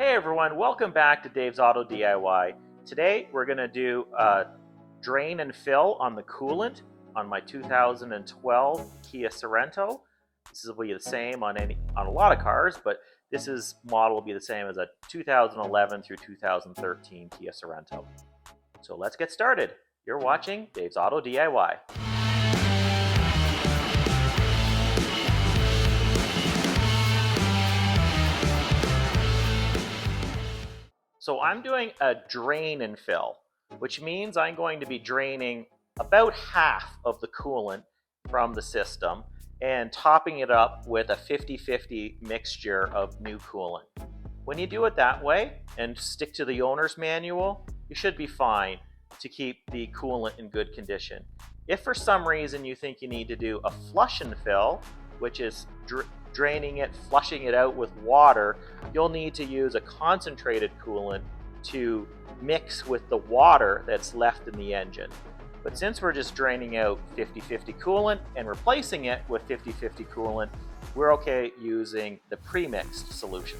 Hey everyone, welcome back to Dave's Auto DIY. Today we're going to do a drain and fill on the coolant on my 2012 Kia Sorento. This will be the same on a lot of cars, but this model will be the same as a 2011 through 2013 Kia Sorento. So let's get started. You're watching Dave's Auto DIY. So I'm doing a drain and fill, which means I'm going to be draining about half of the coolant from the system and topping it up with a 50-50 mixture of new coolant. When you do it that way and stick to the owner's manual, you should be fine to keep the coolant in good condition. If for some reason you think you need to do a flush and fill, which is draining it, flushing it out with water, you'll need to use a concentrated coolant to mix with the water that's left in the engine. But since we're just draining out 50-50 coolant and replacing it with 50-50 coolant, we're okay using the pre-mixed solution.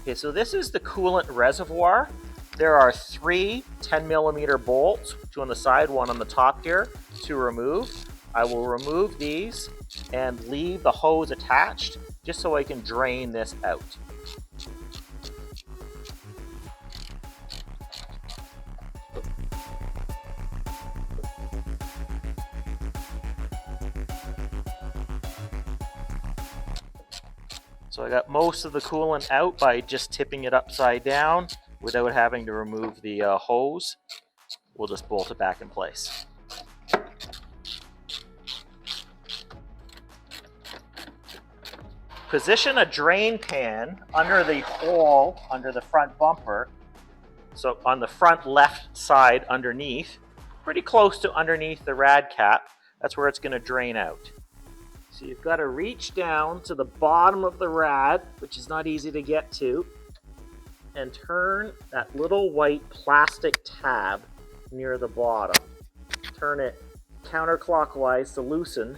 Okay, so this is the coolant reservoir. There are 3 10mm bolts, 2 on the side, 1 on the top here, to remove. I will remove these and leave the hose attached just so I can drain this out. So I got most of the coolant out by just tipping it upside down without having to remove the hose. We'll just bolt it back in place. Position a drain pan under the hole under the front bumper, so on the front left side underneath, pretty close to underneath the rad cap. That's where it's going to drain out. So you've got to reach down to the bottom of the rad, which is not easy to get to, and turn that little white plastic tab near the bottom. Turn it counterclockwise to loosen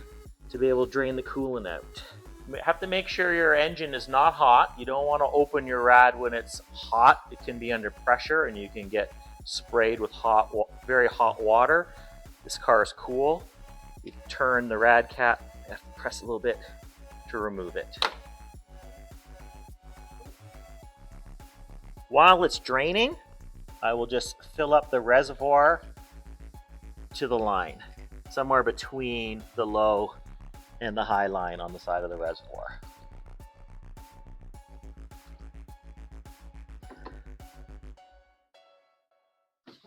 to be able to drain the coolant out. You have to make sure your engine is not hot. You don't want to open your rad when it's hot. It can be under pressure and you can get sprayed with very hot water. This car is cool. You turn the rad cap, you have to press a little bit to remove it. While it's draining, I will just fill up the reservoir to the line, somewhere between the low and the high line on the side of the reservoir.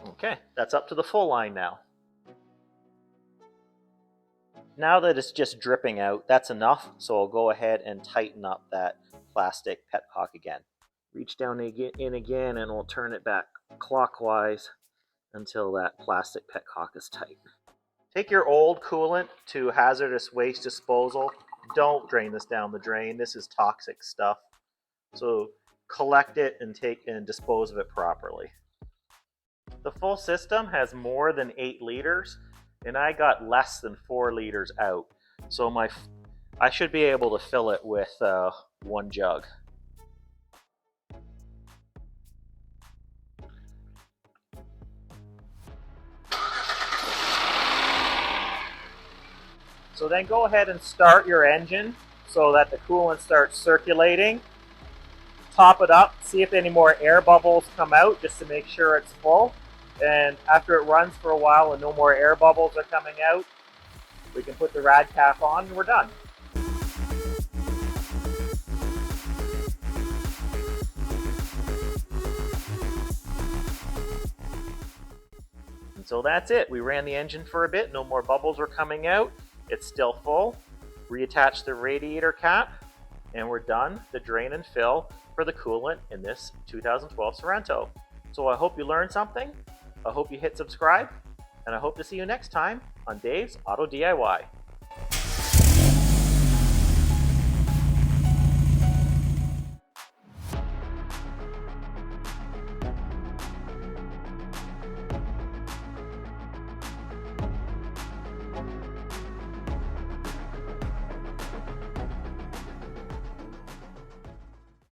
Okay, that's up to the full line now. Now that it's just dripping out, that's enough, so I'll go ahead and tighten up that plastic petcock again. Reach down in again and we'll turn it back clockwise until that plastic petcock is tight. Take your old coolant to hazardous waste disposal. Don't drain this down the drain. This is toxic stuff. So collect it and dispose of it properly. The full system has more than 8 liters, and I got less than 4 liters out. So I should be able to fill it with 1 jug. So then go ahead and start your engine so that the coolant starts circulating. Top it up, see if any more air bubbles come out just to make sure it's full. And after it runs for a while and no more air bubbles are coming out, we can put the rad cap on and we're done. And so that's it. We ran the engine for a bit, no more bubbles were coming out. It's still full. Reattach the radiator cap and we're done the drain and fill for the coolant in this 2012 Sorento. So I hope you learned something. I hope you hit subscribe and I hope to see you next time on Dave's Auto DIY.